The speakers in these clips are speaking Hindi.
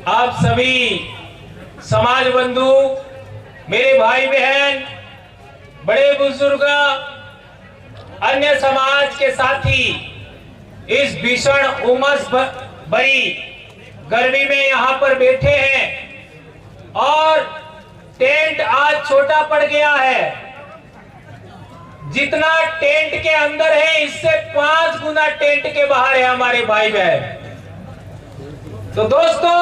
आप सभी समाज बंधु, मेरे भाई बहन, बड़े बुजुर्ग, अन्य समाज के साथी इस भीषण उमस भरी गर्मी में यहाँ पर बैठे हैं और टेंट आज छोटा पड़ गया है। जितना टेंट के अंदर है इससे 5 गुना टेंट के बाहर है हमारे भाई बहन। तो दोस्तों,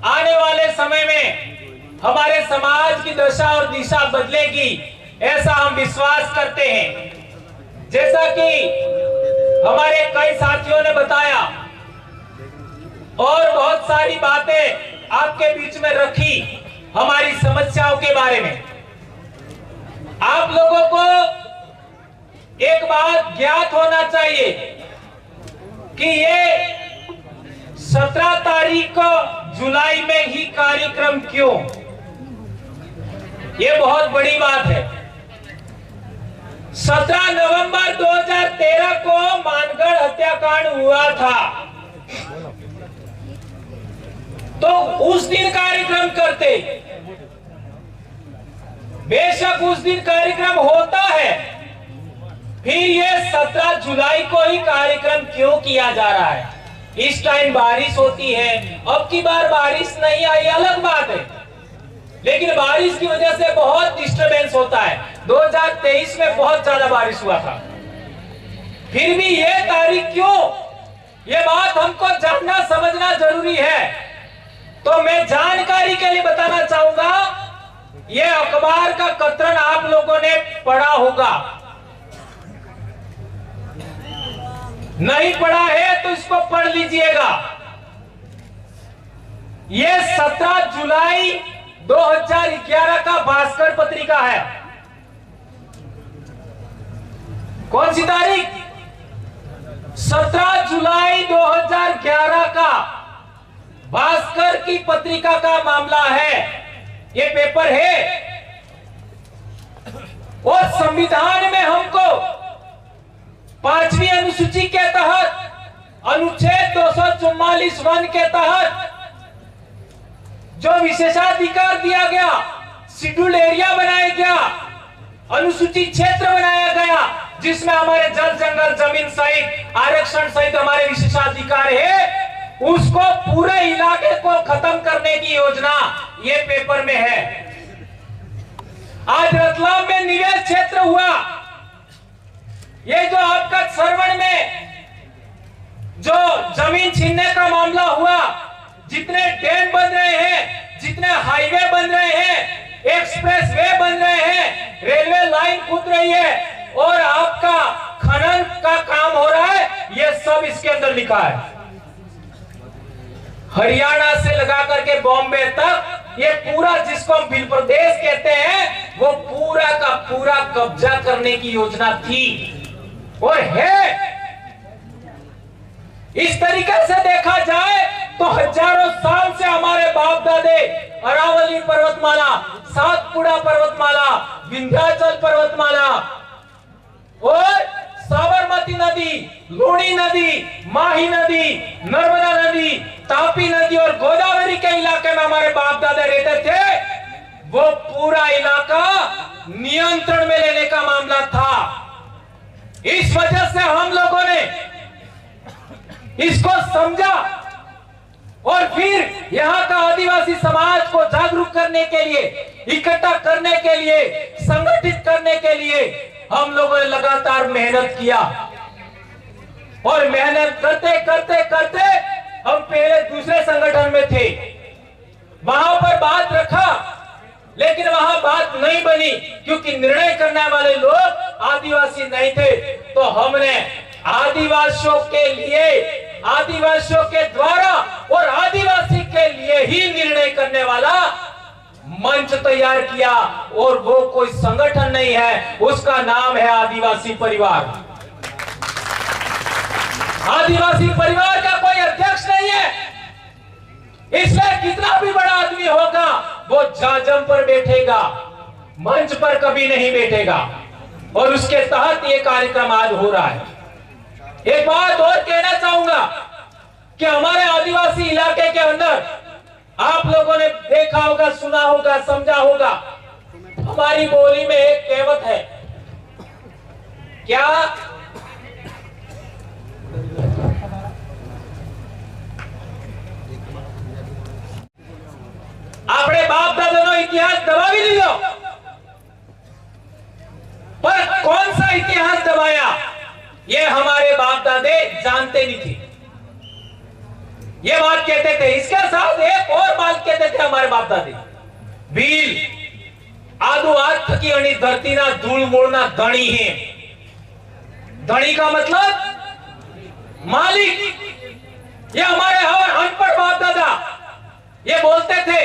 आने वाले समय में हमारे समाज की दशा और दिशा बदलेगी, ऐसा हम विश्वास करते हैं। जैसा कि हमारे कई साथियों ने बताया और बहुत सारी बातें आपके बीच में रखी हमारी समस्याओं के बारे में। आप लोगों को एक बात ज्ञात होना चाहिए कि ये 17 तारीख को जुलाई में ही कार्यक्रम क्यों, ये बहुत बड़ी बात है। 17 नवंबर 2013 को मानगढ़ हत्याकांड हुआ था, तो उस दिन कार्यक्रम करते। बेशक उस दिन कार्यक्रम होता है, फिर ये 17 जुलाई को ही कार्यक्रम क्यों किया जा रहा है? इस टाइम बारिश होती है, अब की बार बारिश नहीं आई अलग बात है, लेकिन बारिश की वजह से बहुत डिस्टरबेंस होता है। 2023 में बहुत ज्यादा बारिश हुआ था, फिर भी ये तारीख क्यों, ये बात हमको जानना समझना जरूरी है। तो मैं जानकारी के लिए बताना चाहूंगा, ये अखबार का कतरन आप लोगों ने पढ़ा होगा, नहीं पढ़ा है तो इसको पढ़ लीजिएगा। ये 17 जुलाई 2011 का भास्कर पत्रिका है। कौन सी तारीख? 17 जुलाई 2011 का भास्कर की पत्रिका का मामला है, ये पेपर है। और संविधान में हमको 5वीं अनुसूची के तहत अनुच्छेद 244(1) के तहत जो विशेषाधिकार दिया गया, शेड्यूल एरिया बनाया गया, अनुसूचित क्षेत्र बनाया गया, जिसमें हमारे जल जंगल जमीन सहित आरक्षण सहित हमारे विशेषाधिकार है, उसको पूरे इलाके को खत्म करने की योजना ये पेपर में है। आज रतलाम में निवेश क्षेत्र हुआ, ये जो आपका सरवण में जो जमीन छीनने का मामला हुआ, जितने डैम बन रहे हैं, जितने हाईवे बन रहे हैं, एक्सप्रेस वे बन रहे हैं, रेलवे लाइन कूद रही है और आपका खनन का काम हो रहा है, ये सब इसके अंदर लिखा है। हरियाणा से लगा करके बॉम्बे तक ये पूरा, जिसको हम बिल प्रदेश कहते हैं, वो पूरा का पूरा कब्जा करने की योजना थी और है। इस तरीके से देखा जाए तो हजारों साल से हमारे बाप दादे अरावली पर्वतमाला, सातपुड़ा पर्वतमाला, विंध्याचल पर्वतमाला और साबरमती नदी, लूणी नदी, माही नदी, नर्मदा नदी, तापी नदी और गोदावरी के इलाके में हमारे बाप दादा रहते थे। वो पूरा इलाका नियंत्रण में लेने का मामला था। इस वजह से हम लोगों ने इसको समझा और फिर यहाँ का आदिवासी समाज को जागरूक करने के लिए, इकट्ठा करने के लिए, संगठित करने के लिए हम लोगों ने लगातार मेहनत किया और मेहनत करते करते करते हम पहले दूसरे संगठन में थे, वहां पर बात रखा, लेकिन वहां बात नहीं बनी क्योंकि निर्णय करने वाले लोग आदिवासी नहीं थे। तो हमने आदिवासियों के लिए, आदिवासियों के द्वारा और आदिवासी के लिए ही निर्णय करने वाला मंच तैयार किया और वो कोई संगठन नहीं है, उसका नाम है आदिवासी परिवार। आदिवासी परिवार का कोई अध्यक्ष नहीं है, इसलिए कितना भी बड़ा आदमी होगा वो जाजम पर बैठेगा, मंच पर कभी नहीं बैठेगा। और उसके तहत ये कार्यक्रम आज हो रहा है। एक बात और कहना चाहूंगा कि हमारे आदिवासी इलाके के अंदर आप लोगों ने देखा होगा, सुना होगा, समझा होगा। हमारी बोली में एक कहावत है, क्या? આપણે બાપ દાદાનો ઇતિહાસ દબાવી દીધો, पर कौन सा इतिहास दबाया ये हमारे बाप दादे जानते नहीं थे। ये बात कहते थे, इसके साथ एक और बात कहते थे हमारे बाप दादे, भील आदू आज थकी अणी धरती ना धूल मूल ना धणी है। धणी का मतलब मालिक। ये हमारे अनपढ़ बाप दादा ये बोलते थे।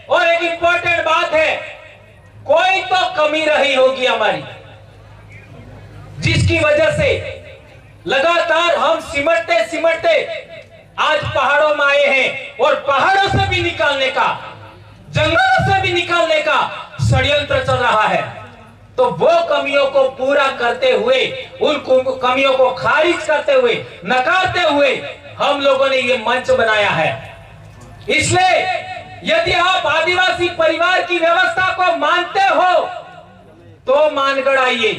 और एक इंपॉर्टेंट बात है, कोई तो कमी रही होगी हमारी, जिसकी वजह से लगातार हम सिमटते सिमटते आज पहाड़ों में आए हैं। और पहाड़ों से भी निकालने का, जंगलों से भी निकालने का षड्यंत्र चल रहा है। तो वो कमियों को पूरा करते हुए, उन कमियों को खारिज करते हुए, नकारते हुए हम लोगों ने ये मंच बनाया है। इसलिए यदि आप आदिवासी परिवार की व्यवस्था को मानते हो तो मानगढ़ आइए।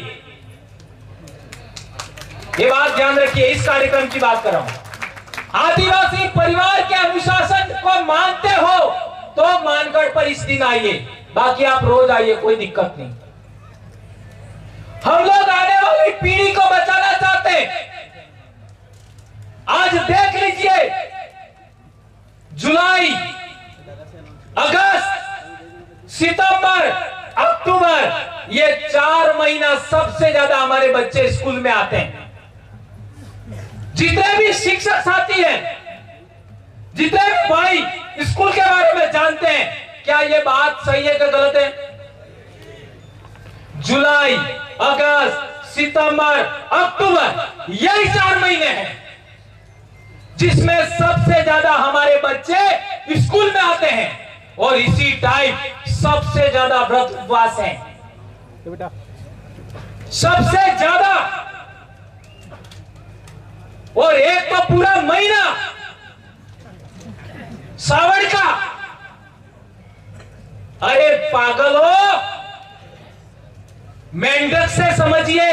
ये बात ध्यान रखिए, इस कार्यक्रम की बात कर रहा हूं। आदिवासी परिवार के अनुशासन को मानते हो तो मानगढ़ पर इस दिन आइए, बाकी आप रोज आइए, कोई दिक्कत नहीं। हम लोग आने वाली पीढ़ी को बचाना चाहते हैं। आज देख लीजिए, जुलाई, अगस्त, सितंबर, अक्टूबर, ये 4 महीना सबसे ज्यादा हमारे बच्चे स्कूल में आते हैं। जितने भी शिक्षक साथी हैं, जितने भी भाई स्कूल के बारे में जानते हैं, क्या ये बात सही है कि गलत है? जुलाई, अगस्त, सितंबर, अक्टूबर, यही 4 महीने हैं जिसमें सबसे ज्यादा हमारे बच्चे स्कूल में आते हैं। और इसी टाइम सबसे ज्यादा व्रत उपवास है, सबसे ज्यादा। और एक तो पूरा महीना सावन का। अरे पागल हो, मेंढक से समझिए।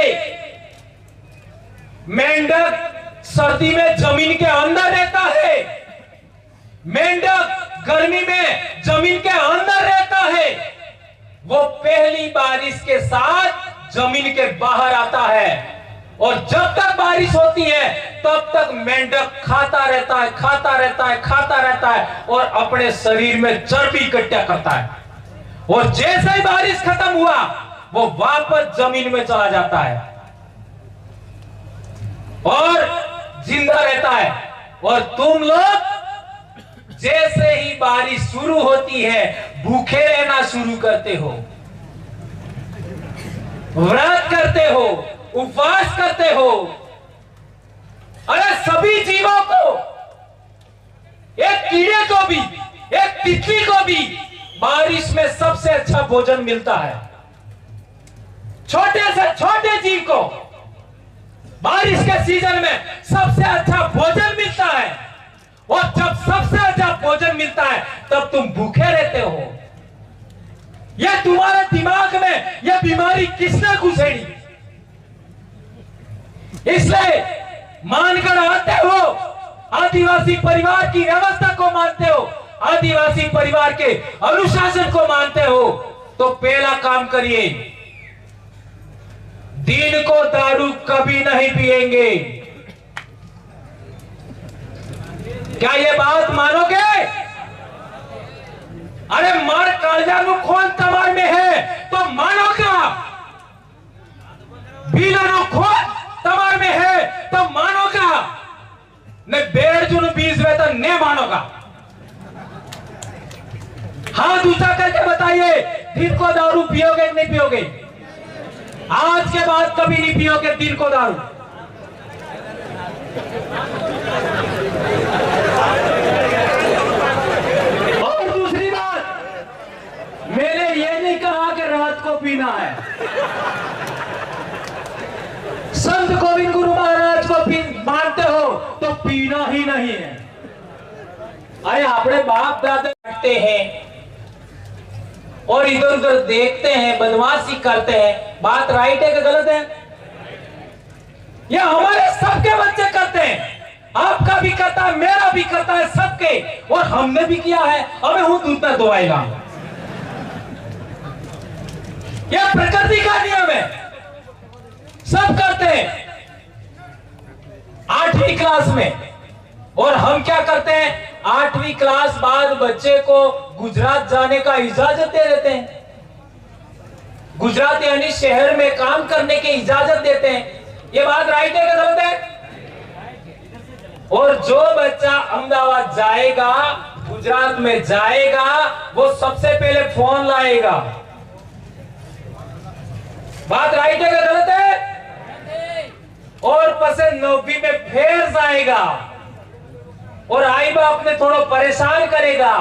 मेंढक सर्दी में जमीन के अंदर रहता है, मेंढक गर्मी में जमीन के अंदर रहता है। वो पहली बारिश के साथ जमीन के बाहर आता है। और जब तक बारिश होती है तब तक मेंढक खाता रहता है, खाता रहता है, खाता रहता है और अपने शरीर में चर्बी इकट्ठा करता है। और जैसे ही बारिश खत्म हुआ वो वापस जमीन में चला जाता है और जिंदा रहता है। और तुम लोग जैसे ही बारिश शुरू होती है भूखे रहना शुरू करते हो, व्रत करते हो, उपवास करते हो। अरे सभी जीवों को, एक कीड़े को भी, एक तितली को भी बारिश में सबसे अच्छा भोजन मिलता है। छोटे से छोटे जीव को बारिश के सीजन में सबसे अच्छा भोजन मिलता है। और जब सबसे अच्छा भोजन मिलता है तब तुम भूखे रहते हो। यह तुम्हारे दिमाग में यह बीमारी किसने घुसेड़ी? इसलिए मानगढ़ आते हो, आदिवासी परिवार की व्यवस्था को मानते हो, आदिवासी परिवार के अनुशासन को मानते हो, तो पहला काम करिए, दिन को दारू कभी नहीं पिएंगे। क्या ये बात मानोगे? अरे मार कालजानु खोन तमार में है तो मानोगा, बीलानु खोन तमार में है तो मानोगा, ने बेड़ जुन बीज में तो नहीं मानोगा। हाथ ऊंचा करके बताइए, दिन को दारू पियोगे कि नहीं पियोगे? आज के बाद कभी नहीं पियोगे दिन को दारू। और दूसरी बात, मैंने ये नहीं कहा कि रात को पीना है। संत गोविंद गुरु महाराज को मानते हो तो पीना ही नहीं है। अरे अपने बाप दादा करते हैं और इधर उधर देखते हैं, बदमाशी करते हैं, बात राइट है कि गलत है? ये हमारे सबके बच्चे करते हैं, आपका भी करता है, मेरा भी करता है, सबके, और हमने भी किया है, हमें हूं दूध में दुआएगा। यह प्रकृति का नियम है, सब करते हैं 8वीं क्लास में। और हम क्या करते हैं, 8वीं क्लास बाद बच्चे को गुजरात जाने का इजाजत दे देते हैं, गुजरात यानी शहर में काम करने की इजाजत देते हैं। ये बात राइट है कि गलत है? और जो बच्चा अहमदाबाद जाएगा, गुजरात में जाएगा, वो सबसे पहले फोन लाएगा। बात राइट है कि गलत है? और पसे 9वीं में फिर जाएगा और आई बाप ने थोड़ा परेशान करेगा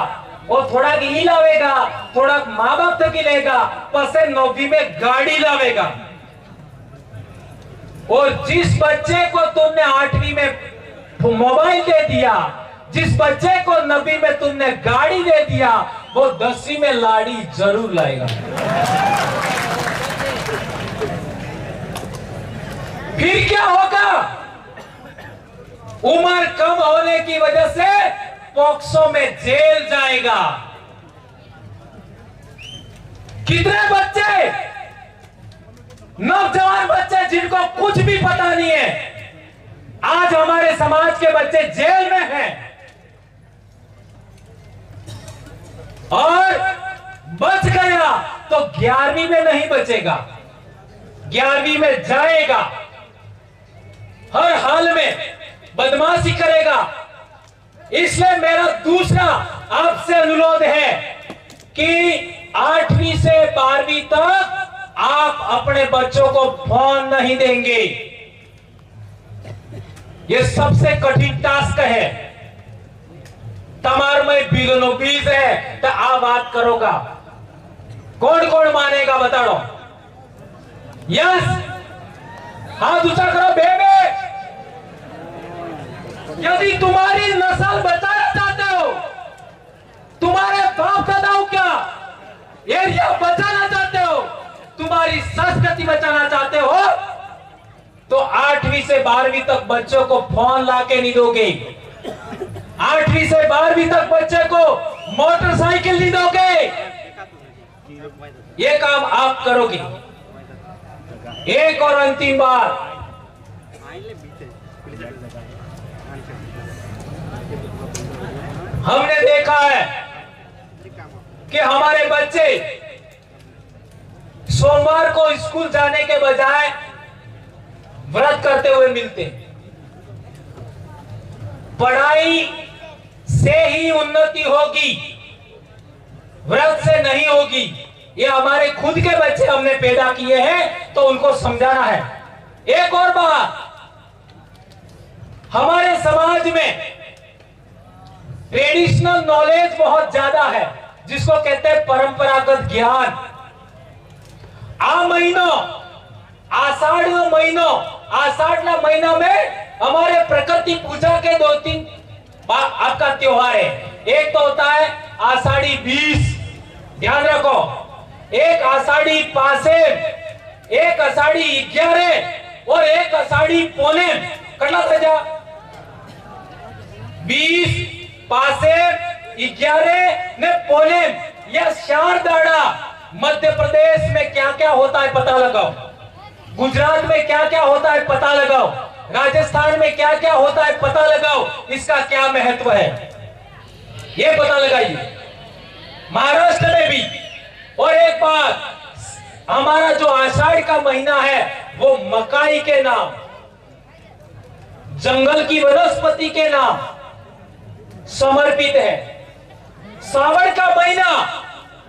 और थोड़ा घी लावेगा, थोड़ा माँ बाप तक लेगा, पसे 9वीं में गाड़ी लावेगा। और जिस बच्चे को तुमने 8वीं में मोबाइल दे दिया, जिस बच्चे को 9वीं में तुमने गाड़ी दे दिया, वो 10वीं में लाड़ी जरूर लाएगा। फिर क्या होगा? उम्र कम होने की वजह से पॉक्सो में जेल जाएगा। कितने बच्चे, नौजवान बच्चे जिनको कुछ भी पता नहीं है, आज हमारे समाज के बच्चे जेल में हैं। और बच गया तो 11वीं में नहीं बचेगा, 11वीं में जाएगा, हर हाल में बदमाशी करेगा। इसलिए मेरा दूसरा आपसे अनुरोध है कि 8वीं से 12वीं तक आप अपने बच्चों को फोन नहीं देंगे। ये सबसे कठिन टास्क है। तमार में बीगनो बीज है तो आप बात करोगा, कौन कौन मानेगा बता दो? यस, हाथ ऊंचा करो बेबे। यदि तुम्हारी नस्ल बचाना चाहते हो, तुम्हारे बाप दादाओं का एरिया बचाना चाहते हो, तुम्हारी संस्कृति बचाना चाहते हो, तो 8वीं से 12वीं तक बच्चों को फोन लाके नहीं दोगे। 8वीं से 12वीं तक बच्चे को मोटरसाइकिल नहीं दोगे। ये काम आप करोगे। एक और अंतिम बार, हमने देखा है कि हमारे बच्चे सोमवार को स्कूल जाने के बजाय व्रत करते हुए मिलते हैं। पढ़ाई से ही उन्नति होगी, व्रत से नहीं होगी। ये हमारे खुद के बच्चे हमने पैदा किए हैं, तो उनको समझाना है। एक और बात, हमारे समाज में ट्रेडिशनल नॉलेज बहुत ज्यादा है, जिसको कहते हैं परंपरागत ज्ञान। आ महीनो आषाढ़ महीनो, आषाढ़ महीना में हमारे प्रकृति पूजा के 2-3 आपका त्योहार है। एक तो होता है आषाढ़ी 20, ध्यान रखो, एक आषाढ़ी पासेम, एक आषाढ़ी 11 और एक आषाढ़ी पोनेम। करना सजा 20 पासेम 11 ने पोनेम, यह शारदाड़ा। मध्य प्रदेश में क्या क्या होता है पता लगाओ, गुजरात में क्या क्या होता है पता लगाओ, राजस्थान में क्या क्या होता है पता लगाओ, इसका क्या महत्व है ये पता लगाइए। महाराष्ट्र में भी। और एक बात, हमारा जो आषाढ़ का महीना है वो मकाई के नाम, जंगल की वनस्पति के नाम समर्पित है। सावन का महीना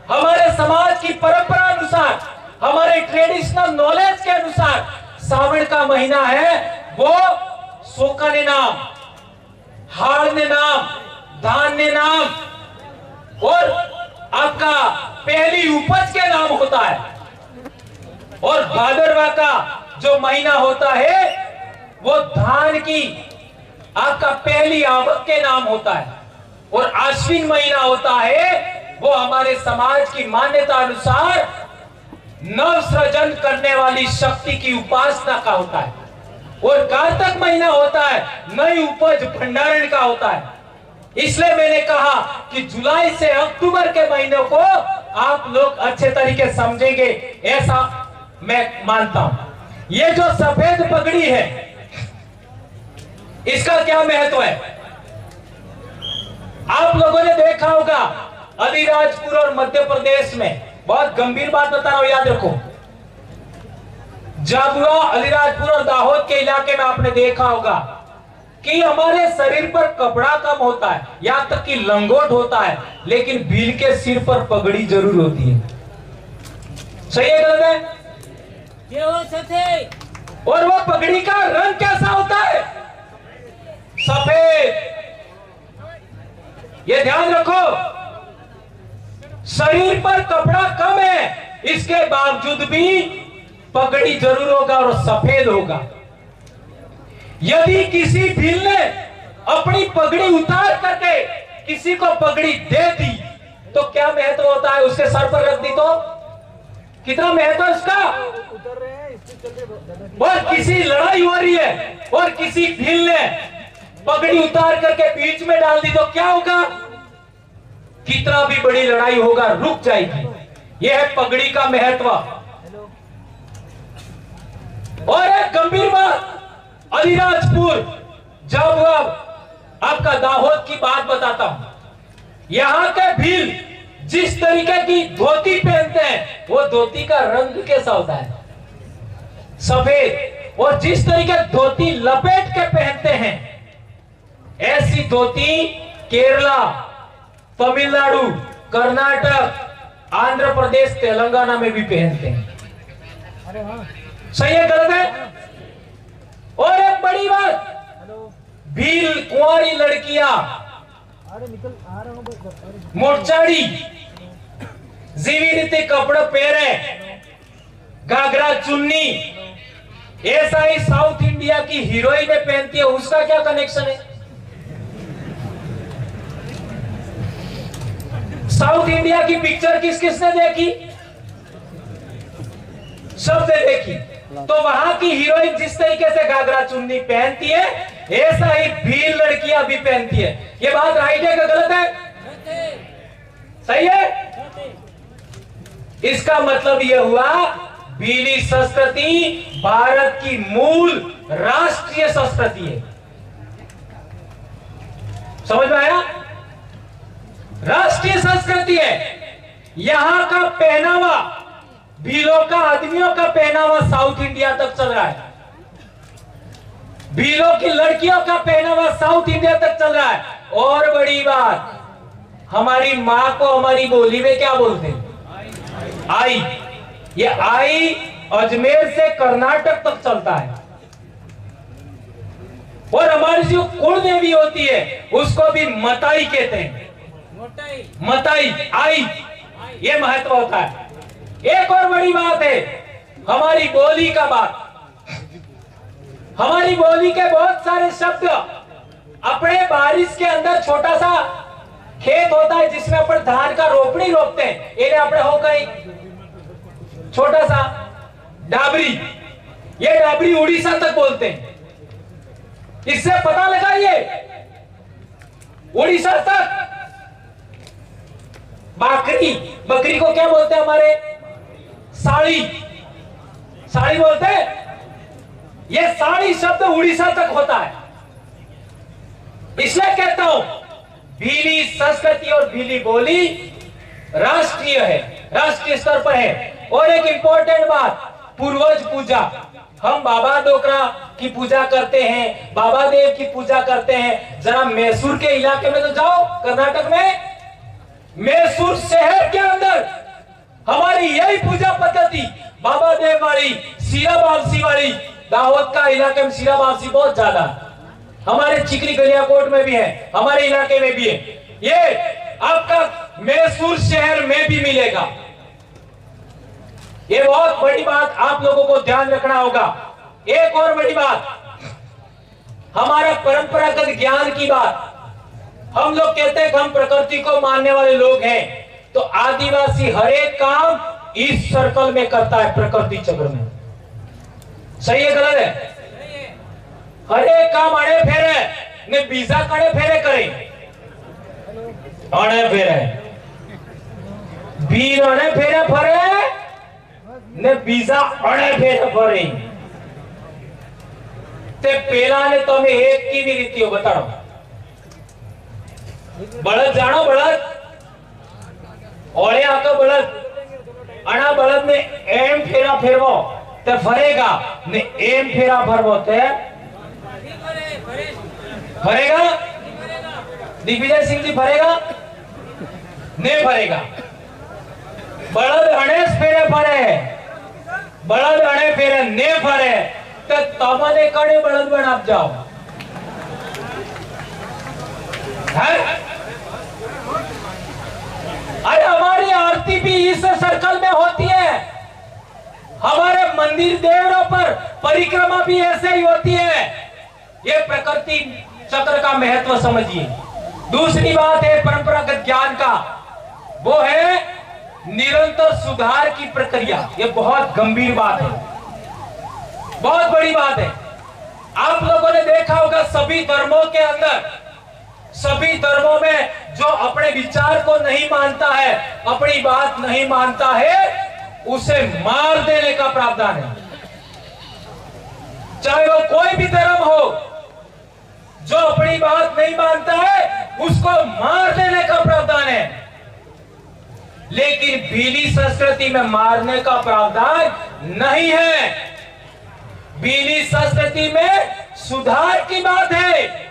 हमारे समाज की परंपरा अनुसार, हमारे ट्रेडिशनल नॉलेज के अनुसार सावन का महीना है, वो सोका ने नाम, हाड़ ने नाम, धान ने नाम और आपका पहली उपज के नाम होता है। और भादरवा का जो महीना होता है वो धान की आपका पहली आवक के नाम होता है। और आश्विन महीना होता है वो हमारे समाज की मान्यता अनुसार नव सृजन करने वाली शक्ति की उपासना का होता है, और कार्तिक महीना होता है नई उपज भंडारण का होता है। इसलिए मैंने कहा कि जुलाई से अक्टूबर के महीनों को आप लोग अच्छे तरीके समझेंगे, ऐसा मैं मानता हूं। ये जो सफेद पगड़ी है इसका क्या महत्व है? आप लोगों ने देखा होगा अलीराजपुर और मध्य प्रदेश में, बहुत गंभीर बात बता रहा हूं, याद रखो। झाबुआ, अलीराजपुर और दाहोद के इलाके में आपने देखा होगा कि हमारे शरीर पर कपड़ा कम होता है, यहां तक कि लंगोट होता है, लेकिन भील के सिर पर पगड़ी जरूर होती है। सही है गलत है? ये हो सके। और वो पगड़ी का रंग कैसा होता है? सफेद। ये ध्यान रखो, शरीर पर कपड़ा कम है, इसके बावजूद भी पगड़ी जरूर होगा और सफेद होगा। यदि किसी भील ने अपनी पगड़ी उतार करके किसी को पगड़ी दे दी तो क्या महत्व होता है? उसके सर पर रख दी तो कितना महत्व है उसका? और किसी लड़ाई हो रही है और किसी भील ने पगड़ी उतार करके बीच में डाल दी तो क्या होगा? कितना भी बड़ी लड़ाई होगा रुक जाएगी। यह है पगड़ी का महत्व। और एक गंभीर बात, अलीराजपुर, जब आपका दाहोद की बात बताता हूं, यहां के भील जिस तरीके की धोती पहनते हैं वो धोती का रंग कैसा होता है? सफेद। और जिस तरीके धोती लपेट के पहनते हैं ऐसी धोती केरला, तमिलनाडु, कर्नाटक, आंध्र प्रदेश, तेलंगाना में भी पहनते हैं। सही है गलत है? और एक बड़ी बात, भील कुंवारी लड़कियां मोटचाड़ी जीवी रीति कपड़े पहने, घाघरा चुन्नी, ऐसा ही साउथ इंडिया की हीरोइन पहनती है। उसका क्या कनेक्शन है? साउथ इंडिया की पिक्चर किस किसने देखी? सबने देखी। तो वहां की हीरोइन जिस तरीके से घाघरा चुन्नी पहनती है ऐसा ही भील लड़कियां भी पहनती है। ये बात राइट है कि गलत है? सही है? इसका मतलब यह हुआ भीली संस्कृति भारत की मूल राष्ट्रीय संस्कृति है। समझ में आया? राष्ट्रीय संस्कृति है। यहां का पहनावा, भीलों का, आदमियों का पहनावा साउथ इंडिया तक चल रहा है। भीलों की लड़कियों का पहनावा साउथ इंडिया तक चल रहा है। और बड़ी बात, हमारी मां को हमारी बोली में क्या बोलते हैं? आई। ये आई अजमेर से कर्नाटक तक चलता है। और हमारी जो कुल देवी होती है उसको भी मताई कहते हैं। मताई, आई, ये महत्व होता है। एक और बड़ी बात है हमारी बोली का बात। हमारी बोली के बहुत सारे शब्द, अपने बारिश के अंदर छोटा सा खेत होता है जिसमें अपन धान का रोपनी रोपते हैं, इन्हें अपने हो गई छोटा सा डाबरी। ये डाबरी उड़ीसा तक बोलते हैं। इससे पता लगाइए उड़ीसा तक। बकरी, बकरी को क्या बोलते हैं हमारे? साड़ी, साड़ी बोलते हैं। ये साड़ी शब्द उड़ीसा तक होता है। इसलिए कहता हूं भीली संस्कृति और भीली बोली राष्ट्रीय है, राष्ट्रीय स्तर पर है। और एक इंपॉर्टेंट बात, पूर्वज पूजा। हम बाबा डोकरा की पूजा करते हैं, बाबा देव की पूजा करते हैं। जरा मैसूर के इलाके में तो जाओ, कर्नाटक में मैसूर शहर के अंदर हमारी यही पूजा पद्धति बाबा देव वाली, सीरा बावसी वाली। दाहोद का इलाके में सीरा बावसी बहुत ज्यादा, हमारे चिकरी गलियाकोट में भी है, हमारे इलाके में भी है। ये आपका मैसूर शहर में भी मिलेगा। ये बहुत बड़ी बात आप लोगों को ध्यान रखना होगा। एक और बड़ी बात, हमारा परंपरागत ज्ञान की बात। हम लोग कहते हैं कि हम प्रकृति को मानने वाले लोग हैं, तो आदिवासी हर एक काम इस सर्कल में करता है, प्रकृति चक्र में। सही है गलत है? हर एक काम अड़े फेरे ने बीजा कड़े फेरे करे, अड़े फेरे बीर अड़े फेरे फरे ने बीजा अड़े फेरे फरे। ते पेला ने तो हमें एक की भी रीतियों बताओ। बलद जानो बलद ओले आका बलद अना बलद ने एम फेरा फेरवो ते फरेगा ने एम फेरा फरवो ते फरेगा। दिग्विजय सिंह जी फरेगा नहीं फरेगा। बलद अणे फेरे फरे, बलद अणे फेरे ने फरे तो तमने कड़े बलद बना जाओ। अरे हमारी आरती भी इस सर्कल में होती है, हमारे मंदिर देवरों पर परिक्रमा भी ऐसे ही होती है। ये प्रकृति चक्र का महत्व समझिए। दूसरी बात है परंपरागत ज्ञान का, वो है निरंतर सुधार की प्रक्रिया। ये बहुत गंभीर बात है, बहुत बड़ी बात है। आप लोगों ने देखा होगा सभी धर्मों के अंदर, सभी धर्मों में जो अपने विचार को नहीं मानता है, अपनी बात नहीं मानता है, उसे मार देने का प्रावधान है। चाहे वो कोई भी धर्म हो, जो अपनी बात नहीं मानता है उसको मार देने का प्रावधान है। लेकिन भीली संस्कृति में मारने का प्रावधान नहीं है। भीली संस्कृति में सुधार की बात है।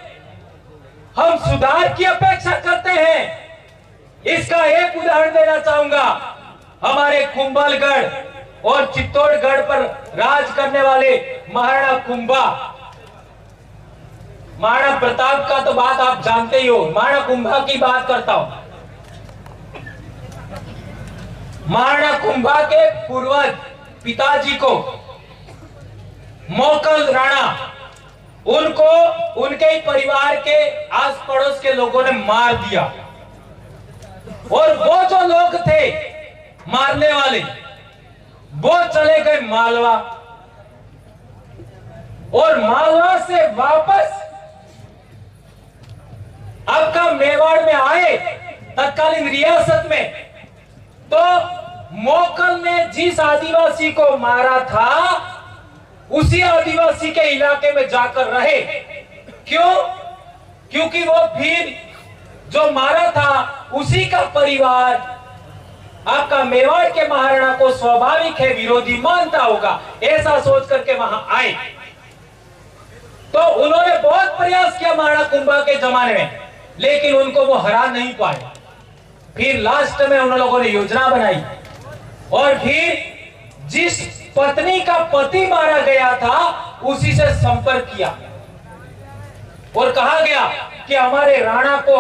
हम सुधार की अपेक्षा करते हैं। इसका एक उदाहरण देना चाहूंगा। हमारे कुंभलगढ़ और चित्तौड़गढ़ पर राज करने वाले महाराणा कुंभा, महाराणा प्रताप का तो बात आप जानते ही हो, महाराणा कुंभा की बात करता हूं। महाराणा कुंभा के पूर्वज पिताजी को मोकल राणा, उनको उनके ही परिवार के आस पड़ोस के लोगों ने मार दिया। और वो जो लोग थे मारने वाले, वो चले गए मालवा, और मालवा से वापस आपका मेवाड़ में आए तत्कालीन रियासत में, तो मोकल ने जिस आदिवासी को मारा था उसी आदिवासी के इलाके में जाकर रहे। क्यों? क्योंकि वो फिर जो मारा था उसी का परिवार आपका मेवाड़ के महाराणा को स्वाभाविक है विरोधी मानता होगा, ऐसा सोच करके वहां आए। तो उन्होंने बहुत प्रयास किया महाराणा कुंभा के जमाने में, लेकिन उनको वो हरा नहीं पाए। फिर लास्ट में उन लोगों ने योजना बनाई और फिर जिस पत्नी का पति मारा गया था उसी से संपर्क किया और कहा गया कि हमारे राणा को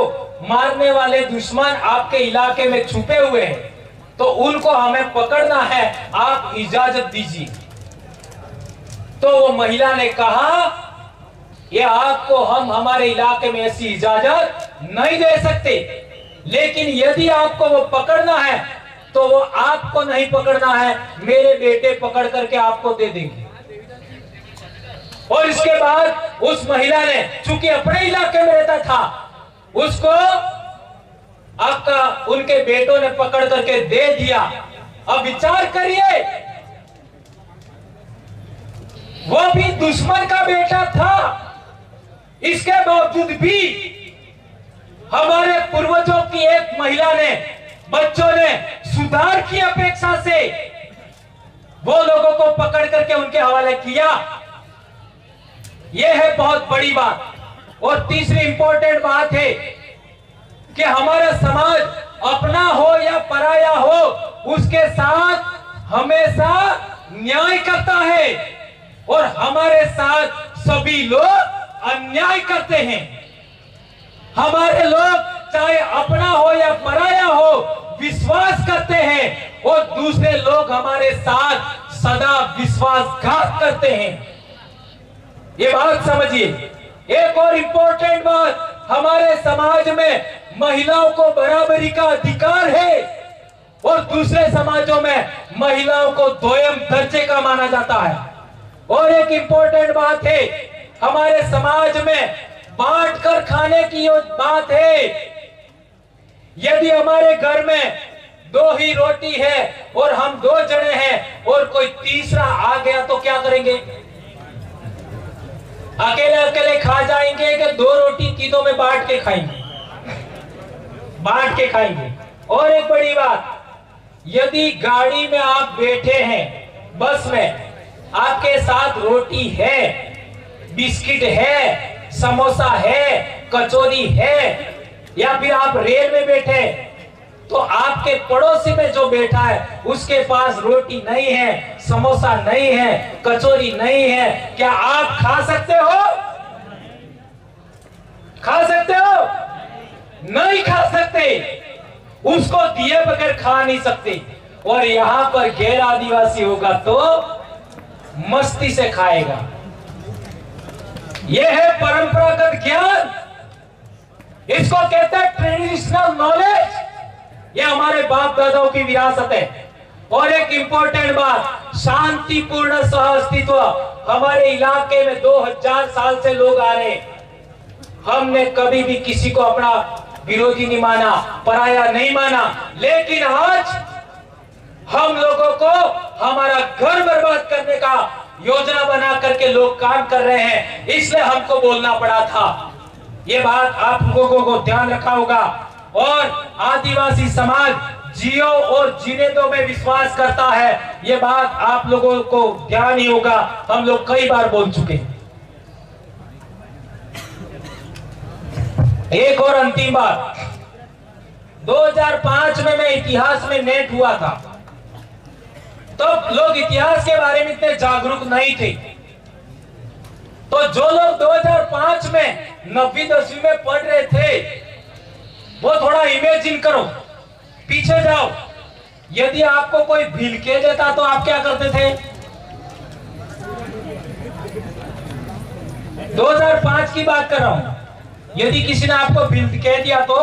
मारने वाले दुश्मन आपके इलाके में छुपे हुए हैं, तो उनको हमें पकड़ना है, आप इजाजत दीजिए। तो वो महिला ने कहा ये आपको हम हमारे इलाके में ऐसी इजाजत नहीं दे सकते, लेकिन यदि आपको वो पकड़ना है तो वो आपको नहीं पकड़ना है, मेरे बेटे पकड़ करके आपको दे देंगे। और इसके बाद उस महिला ने, चूंकि अपने इलाके में रहता था, उसको आपका उनके बेटों ने पकड़ करके दे दिया। अब विचार करिए, वो भी दुश्मन का बेटा था, इसके बावजूद भी हमारे पूर्वजों की एक महिला ने, बच्चों ने सुधार की अपेक्षा से वो लोगों को पकड़ करके उनके हवाले किया। यह है बहुत बड़ी बात। और तीसरी इंपॉर्टेंट बात है कि हमारा समाज अपना हो या पराया हो, उसके साथ हमेशा न्याय करता है, और हमारे साथ सभी लोग अन्याय करते हैं। हमारे लोग चाहे अपना हो या पराया हो विश्वास करते हैं, और दूसरे लोग हमारे साथ सदा विश्वासघात करते हैं। ये बात समझिए। एक और इंपॉर्टेंट बात, हमारे समाज में महिलाओं को बराबरी का अधिकार है और दूसरे समाजों में महिलाओं को दोयम दर्जे का माना जाता है। और एक इंपॉर्टेंट बात है, हमारे समाज में बांटकर खाने की बात है। यदि हमारे घर में 2 ही रोटी है और हम 2 जने हैं और कोई तीसरा आ गया तो क्या करेंगे? अकेले अकेले खा जाएंगे कि 2 रोटी तीनों में बांट के खाएंगे? बांट के खाएंगे। और एक बड़ी बात, यदि गाड़ी में आप बैठे हैं, बस में, आपके साथ रोटी है, बिस्किट है, समोसा है, कचौरी है, या फिर आप रेल में बैठे, तो आपके पड़ोसी में जो बैठा है उसके पास रोटी नहीं है, समोसा नहीं है, कचौरी नहीं है, क्या आप खा सकते हो? खा सकते हो? नहीं खा सकते। उसको दिए बगैर खा नहीं सकते। और यहां पर गैर आदिवासी होगा तो मस्ती से खाएगा। यह है परंपरागत ज्ञान, इसको कहते हैं ट्रेडिशनल नॉलेज। यह हमारे बाप दादाओं की विरासत है। और एक इंपॉर्टेंट बात, शांतिपूर्ण सहअस्तित्व। हमारे इलाके में 2000 साल से लोग आ रहे हैं। हमने कभी भी किसी को अपना विरोधी नहीं माना, पराया नहीं माना। लेकिन आज हम लोगों को हमारा घर बर्बाद करने का योजना बना करके लोग काम कर रहे हैं, इसलिए हमको बोलना पड़ा था। ये बात आप लोगों को ध्यान रखा होगा। और आदिवासी समाज जियो और जीने दो में विश्वास करता है, ये बात आप लोगों को ध्यान ही होगा। हम लोग कई बार बोल चुके। एक और अंतिम बात, 2005 में मैं इतिहास में नेट हुआ था, तो लोग इतिहास के बारे में इतने जागरूक नहीं थे। तो जो लोग 2005 में 9वीं 10वीं में पढ़ रहे थे, वो थोड़ा इमेजिन करो, पीछे जाओ। यदि आपको कोई भिलके देता तो आप क्या करते थे? 2005 की बात कर रहा हूं। यदि किसी ने आपको भिलके दिया तो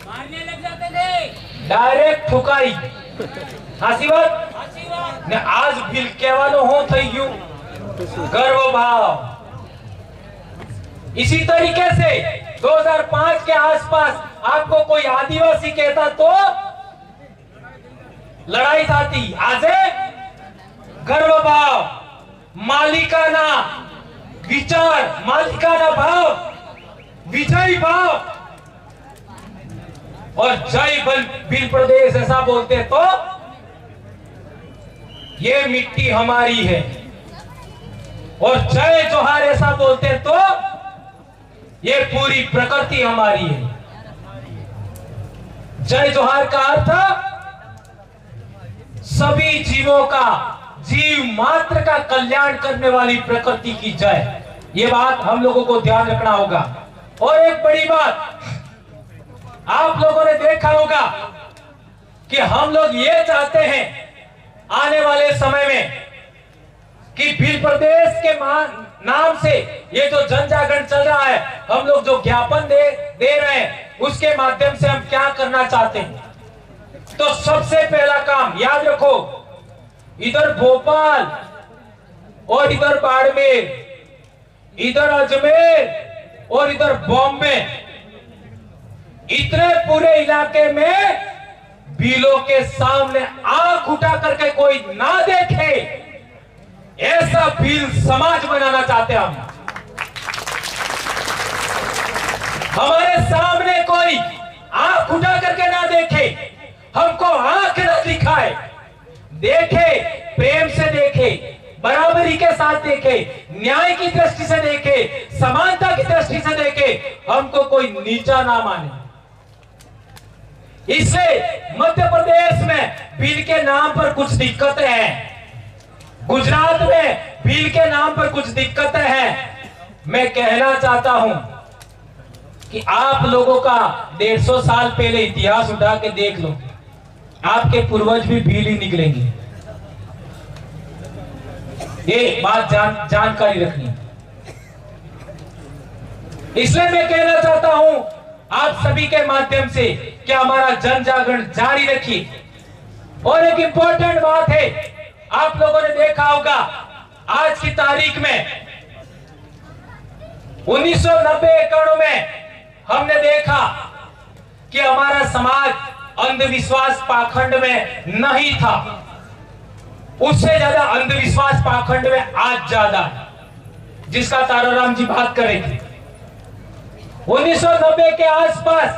मारने लग जाते थे, डायरेक्ट ठुकाई। हासी बात ने आज भिलके वालों हो थई गयु गर्व भाव। इसी तरीके से 2005 के आसपास आपको कोई आदिवासी कहता तो लड़ाई थाती। आज गर्व भाव, मालिकाना विचार, मालिकाना भाव, विजय भाव और जय बिल प्रदेश ऐसा बोलते तो ये मिट्टी हमारी है। और जय जोहार ऐसा बोलते तो ये पूरी प्रकृति हमारी है। जय जोहार का अर्थ सभी जीवों का, जीव मात्र का कल्याण करने वाली प्रकृति की जय। ये बात हम लोगों को ध्यान रखना होगा। और एक बड़ी बात, आप लोगों ने देखा होगा कि हम लोग ये चाहते हैं आने वाले समय में कि भील प्रदेश के नाम से ये जो जन जागरण चल रहा है, हम लोग जो ज्ञापन दे रहे हैं, उसके माध्यम से हम क्या करना चाहते हैं। तो सबसे पहला काम याद रखो, इधर भोपाल और इधर बाड़मेर, इधर अजमेर और इधर बॉम्बे, इतने पूरे इलाके में भीलों के सामने आंख उठा करके कोई ना देखे, ऐसा भील समाज बनाना चाहते हम। हमारे सामने कोई आंख उठा करके ना देखे, हमको आंख न दिखाए, देखे, प्रेम से देखे, बराबरी के साथ देखे, न्याय की दृष्टि से देखे, समानता की दृष्टि से देखे, हमको कोई नीचा ना माने। इससे मध्य प्रदेश में भील के नाम पर कुछ दिक्कतें हैं, गुजरात में भील के नाम पर कुछ दिक्कतें हैं। मैं कहना चाहता हूं कि आप लोगों का 150 साल पहले इतिहास उठा के देख लो, आपके पूर्वज भी भील ही निकलेंगे। ये बात जानकारी रखनी। इसलिए मैं कहना चाहता हूं आप सभी के माध्यम से कि हमारा जन जागरण जारी रखिए। और एक इंपॉर्टेंट बात है, आप लोगों ने देखा होगा आज की तारीख में 1990 में हमने देखा कि हमारा समाज अंधविश्वास पाखंड में नहीं था, उससे ज्यादा अंधविश्वास पाखंड में आज ज्यादा है, जिसका ताराराम जी बात कर रहे थे। 1990 के आसपास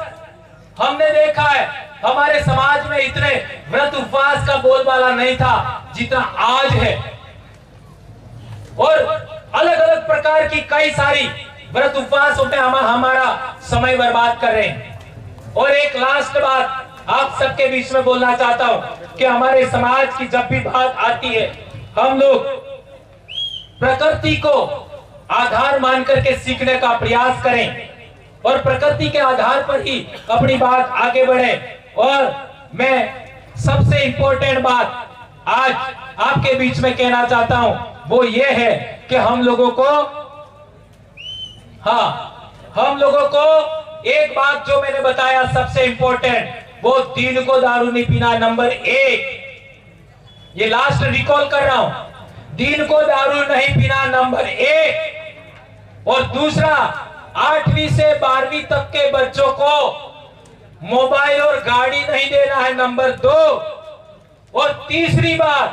हमने देखा है हमारे समाज में इतने व्रत उपवास का बोलबाला नहीं था जितना आज है, और अलग अलग प्रकार की कई सारी व्रत उपवासों में हम हमारा समय बर्बाद कर रहे हैं। और एक लास्ट बात आप सबके बीच में बोलना चाहता हूं कि हमारे समाज की जब भी बात आती है, हम लोग प्रकृति को आधार मान करके सीखने का प्रयास करें और प्रकृति के आधार पर ही अपनी बात आगे बढ़े। और मैं सबसे इंपॉर्टेंट बात आज आपके बीच में कहना चाहता हूं वो ये है कि हम लोगों को एक बात जो मैंने बताया सबसे इंपॉर्टेंट, वो दिन को दारू नहीं पीना, नंबर 1। ये लास्ट रिकॉल कर रहा हूं, दिन को दारू नहीं पीना नंबर 1। और दूसरा, 8वीं से 12वीं तक के बच्चों को मोबाइल और गाड़ी नहीं देना है, नंबर 2। और तीसरी बात,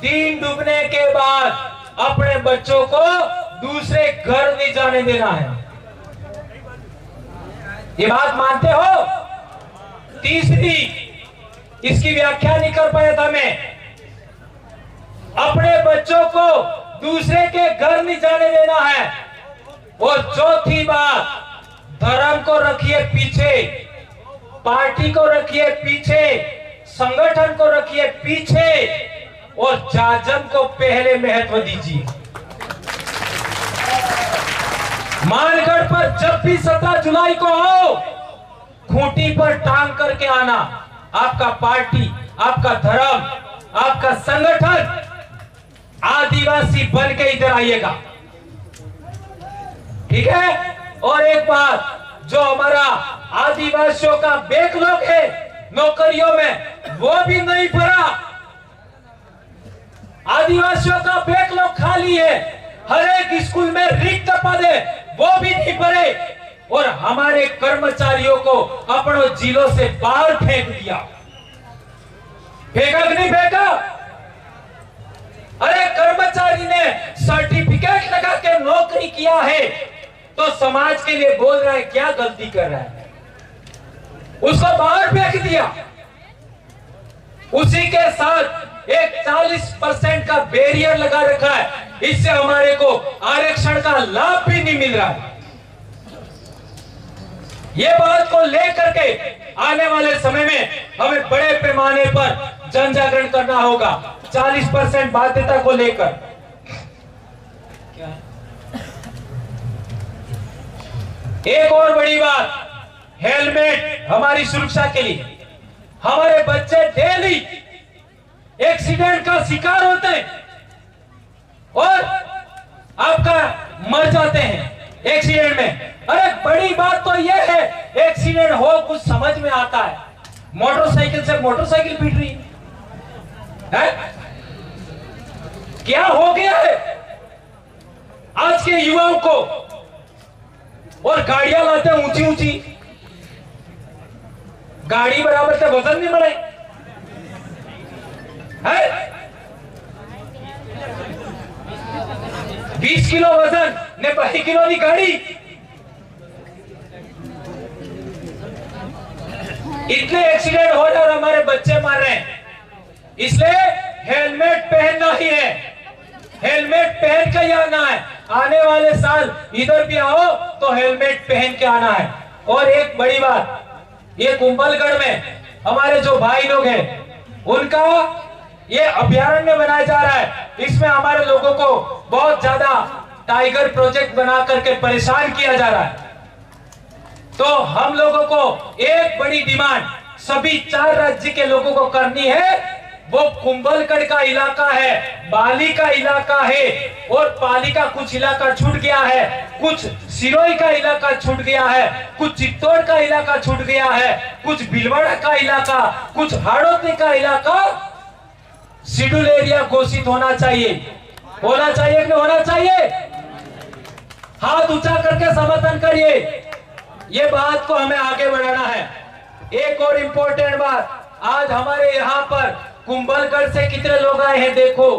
दिन डूबने के बाद अपने बच्चों को दूसरे घर नहीं जाने देना है। ये बात मानते हो? तीसरी, इसकी व्याख्या नहीं कर पाया था मैं, अपने बच्चों को दूसरे के घर नहीं जाने देना है। और चौथी बात, धर्म को रखिए पीछे, पार्टी को रखिए पीछे, संगठन को रखिए पीछे, और जाजम को पहले महत्व दीजिए। मानगढ़ पर जब भी 17 जुलाई को आओ, खूंटी पर टांग करके आना, आपका पार्टी, आपका धर्म, आपका संगठन आदिवासी बन के इधर आइएगा, ठीक है? और एक बात, जो हमारा आदिवासियों का बैकलॉग है नौकरियों में, वो भी नहीं भरा। आदिवासियों का बैकलॉग खाली है, हर एक स्कूल में रिक्त पद है, वो भी नहीं भरे। और हमारे कर्मचारियों को अपनों जिलों से बाहर फेंक दिया। फेंका कि नहीं फेंका? अरे कर्मचारी ने सर्टिफिकेट लगा के नौकरी किया है तो समाज के लिए बोल रहा है, क्या गलती कर रहा है? उसको बाहर फेंक दिया। उसी के साथ एक 40% का बैरियर लगा रखा है, इससे हमारे को आरक्षण का लाभ भी नहीं मिल रहा है। ये बात को लेकर के आने वाले समय में हमें बड़े पैमाने पर जन जागरण करना होगा, 40% बाध्यता को लेकर। एक और बड़ी बात, हेलमेट हमारी सुरक्षा के लिए। हमारे बच्चे डेली एक्सीडेंट का शिकार होते हैं और आपका मर जाते हैं एक्सीडेंट में। अरे बड़ी बात तो यह है, एक्सीडेंट हो कुछ समझ में आता है, मोटरसाइकिल से मोटरसाइकिल पीट रही है? क्या हो गया है आज के युवाओं को? और गाड़ियां लाते हैं ऊंची ऊंची, गाड़ी बराबर से वजन नहीं बढ़े है? 20 किलो वजन ने 22 किलो की गाड़ी। इतने एक्सीडेंट हो रहे और हमारे बच्चे मार रहे हैं। इसलिए हेलमेट पहनना ही है, हेलमेट पहन के ही आना है। आने वाले साल इधर भी आओ तो हेलमेट पहन के आना है। और एक बड़ी बात, ये कुंभलगढ़ में हमारे जो भाई लोग हैं उनका ये अभयारण्य बनाया जा रहा है। इसमें हमारे लोगों को बहुत ज्यादा टाइगर प्रोजेक्ट बना करके परेशान किया जा रहा है। तो हम लोगों को एक बड़ी डिमांड सभी 4 राज्य के लोगों को करनी है वो कुंभलगढ़ का इलाका है, बाली का इलाका है, और पाली का कुछ इलाका छूट गया है, कुछ सिरोही का इलाका छूट गया है, कुछ चित्तौड़ का इलाका छूट गया है, कुछ भीलवाड़ा का इलाका, कुछ हाड़ौती का इलाका शेड्यूल एरिया घोषित होना चाहिए। होना चाहिए कि होना चाहिए? हाथ ऊंचा करके समर्थन करिए। ये बात को हमें आगे बढ़ाना है। एक और इम्पोर्टेंट बात, आज हमारे यहाँ पर कुंभलगढ़ से कितने लोग आए हैं देखो,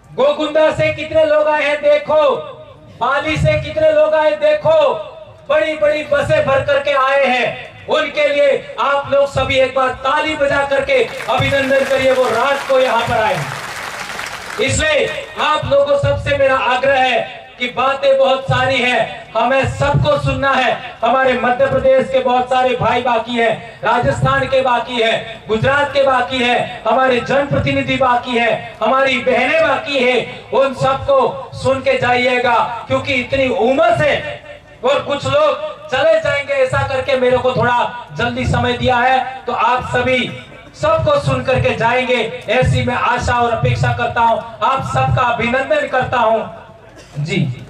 गोकुंदा से कितने लोग आए हैं देखो, पाली से कितने लोग आए देखो, बड़ी बड़ी बसें भर करके आए हैं। उनके लिए आप लोग सभी एक बार ताली बजा करके अभिनंदन करिए, वो रात को यहाँ पर आए हैं। इसलिए आप लोगों सबसे मेरा आग्रह है कि बातें बहुत सारी हैं, हमें सबको सुनना है। हमारे मध्य प्रदेश के बहुत सारे भाई बाकी हैं, राजस्थान के बाकी हैं, गुजरात के बाकी हैं, हमारे जनप्रतिनिधि बाकी हैं, हमारी बहनें बाकी हैं। उन सबको सुन के जाइएगा, क्योंकि इतनी उमस है और कुछ लोग चले जाएंगे ऐसा करके मेरे को थोड़ा जल्दी समय दिया है, तो आप सभी सबको सुन करके जाएंगे, ऐसी मैं आशा और अपेक्षा करता हूं। आप सबका अभिनंदन करता हूं जी।